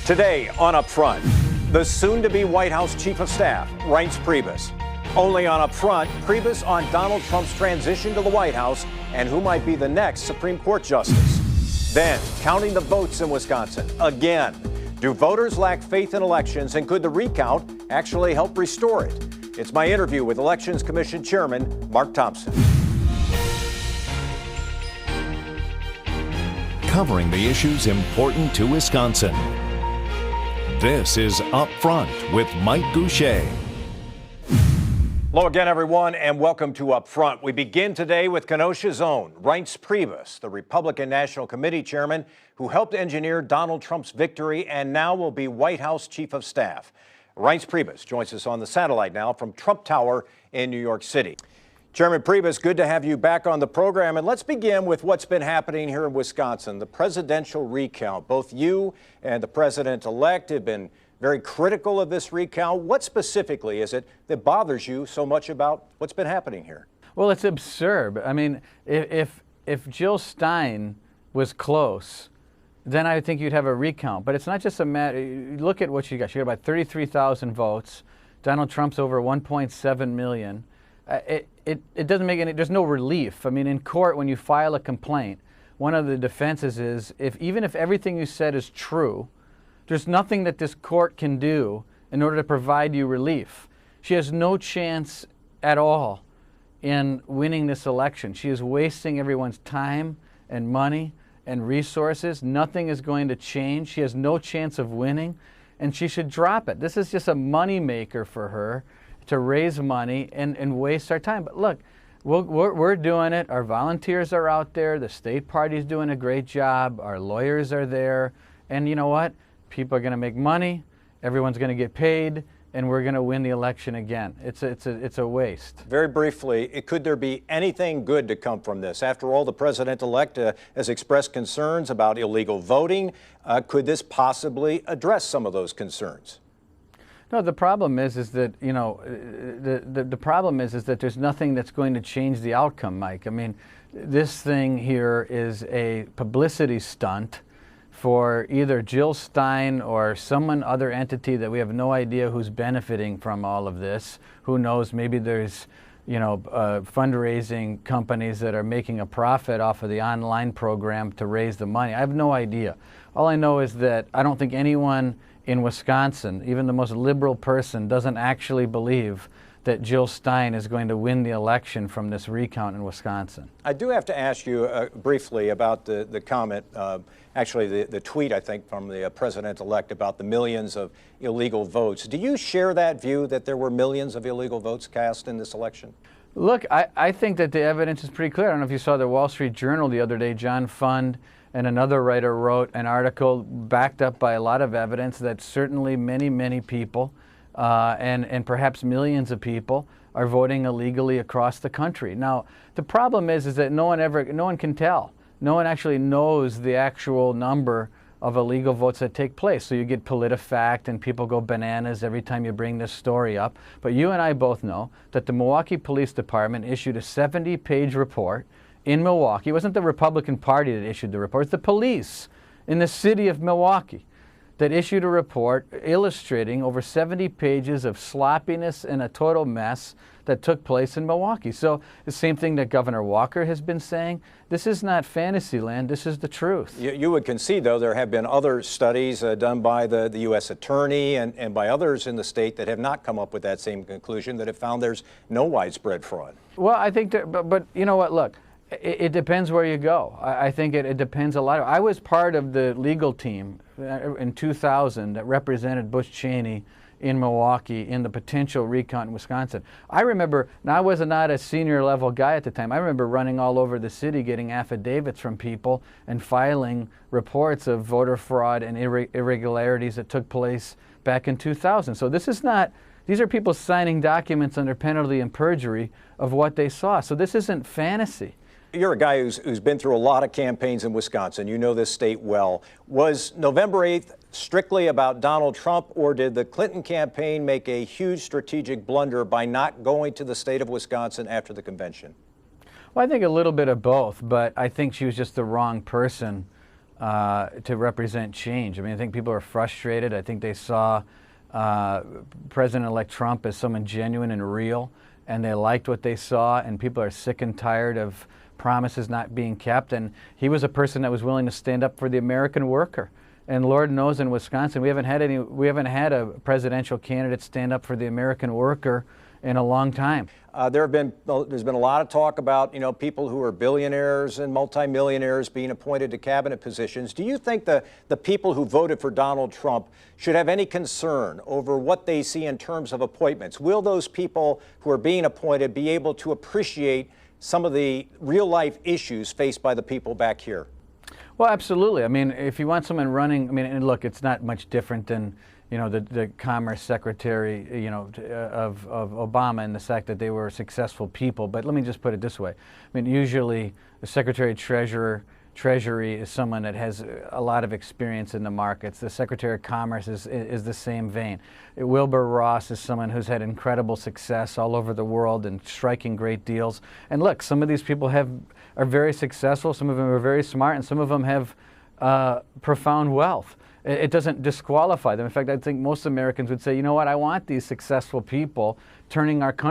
Today on Up Front, the soon-to-be White House Chief of Staff, Reince Priebus. Only on Up Front, Priebus on Donald Trump's transition to the White House and who might be the next Supreme Court justice. Then, counting the votes in Wisconsin again. Do voters lack faith in elections, and could the recount actually help restore it? It's my interview with Elections Commission Chairman Mark Thompson. Covering the issues important to Wisconsin. This is Up Front with Mike Goucher. Hello again, everyone, and welcome to Up Front. We begin today with Kenosha's own Reince Priebus, the Republican National Committee chairman who helped engineer Donald Trump's victory and now will be White House Chief of Staff. Reince Priebus joins us on the satellite now from Trump Tower in New York City. Chairman Priebus, good to have you back on the program. And let's begin with what's been happening here in Wisconsin, the presidential recount. Both you and the president-elect have been very critical of this recount. What specifically is it that bothers you so much about what's been happening here? Well, it's absurd. I mean, if Jill Stein was close, then I think you'd have a recount. But it's not just a matter. Look at what she got. She got about 33,000 votes. Donald Trump's over 1.7 million. It doesn't make any, there's no relief. I mean, in court, when you file a complaint, one of the defenses is even if everything you said is true, there's nothing that this court can do in order to provide you relief. She has no chance at all in winning this election. She is wasting everyone's time and money and resources. Nothing is going to change. She has no chance of winning, and she should drop it. This is just a money maker for her to raise money and waste our time. But look, we're doing it. Our volunteers are out there. The state party's doing a great job. Our lawyers are there. And you know what? People are going to make money. Everyone's going to get paid. And we're going to win the election again. It's a waste. Very briefly, could there be anything good to come from this? After all, the president-elect has expressed concerns about illegal voting. Could this possibly address some of those concerns? No, the problem is that, you know, the problem is that there's nothing that's going to change the outcome, Mike. I mean, this thing here is a publicity stunt for either Jill Stein or some other entity that we have no idea who's benefiting from all of this. Who knows, maybe there's, you know, fundraising companies that are making a profit off of the online program to raise the money. I have no idea. All I know is that I don't think anyone in Wisconsin, even the most liberal person, doesn't actually believe that Jill Stein is going to win the election from this recount in Wisconsin. I do have to ask you briefly about the comment, actually the tweet, I think, from the president-elect about the millions of illegal votes. Do you share that view that there were millions of illegal votes cast in this election? Look, I think that the evidence is pretty clear. I don't know if you saw the Wall Street Journal the other day. John Fund and another writer wrote an article backed up by a lot of evidence that certainly many people and perhaps millions of people are voting illegally across the country. Now, the problem is that no one can tell. No one actually knows the actual number of illegal votes that take place. So you get PolitiFact and people go bananas every time you bring this story up. But you and I both know that the Milwaukee Police Department issued a 70-page report in Milwaukee. It wasn't the Republican Party that issued the report. It's the police in the city of Milwaukee that issued a report illustrating over 70 pages of sloppiness and a total mess that took place in Milwaukee. So the same thing that Governor Walker has been saying, this is not fantasy land, this is the truth. You would concede, though, there have been other studies done by the U.S. Attorney and by others in the state that have not come up with that same conclusion, that have found there's no widespread fraud. Well, I think that, but you know what, look, it depends where you go. I think it depends a lot. I was part of the legal team in 2000 that represented Bush Cheney in Milwaukee in the potential recount in Wisconsin. I remember, now I was not a senior level guy at the time, I remember running all over the city getting affidavits from people and filing reports of voter fraud and irregularities that took place back in 2000. So this is not, these are people signing documents under penalty and perjury of what they saw. So this isn't fantasy. You're a guy who's been through a lot of campaigns in Wisconsin. You know this state well. Was November 8th strictly about Donald Trump, or did the Clinton campaign make a huge strategic blunder by not going to the state of Wisconsin after the convention? Well, I think a little bit of both, but I think she was just the wrong person to represent change. I mean, I think people are frustrated. I think they saw President-elect Trump as someone genuine and real, and they liked what they saw, and people are sick and tired of promises not being kept. And he was a person that was willing to stand up for the American worker. And Lord knows in Wisconsin, we haven't had a presidential candidate stand up for the American worker in a long time. There's been a lot of talk about, people who are billionaires and multimillionaires being appointed to cabinet positions. Do you think the people who voted for Donald Trump should have any concern over what they see in terms of appointments? Will those people who are being appointed be able to appreciate some of the real life issues faced by the people back here? Well, absolutely. I mean, if you want someone running, I mean, and look, it's not much different than, the Commerce Secretary, of Obama, and the fact that they were successful people. But let me just put it this way. I mean, usually the Secretary of Treasury is someone that has a lot of experience in the markets. The Secretary of Commerce is the same vein. Wilbur Ross is someone who's had incredible success all over the world and striking great deals. And look, some of these people are very successful, some of them are very smart, and some of them have profound wealth. It doesn't disqualify them. In fact, I think most Americans would say, you know what, I want these successful people turning our country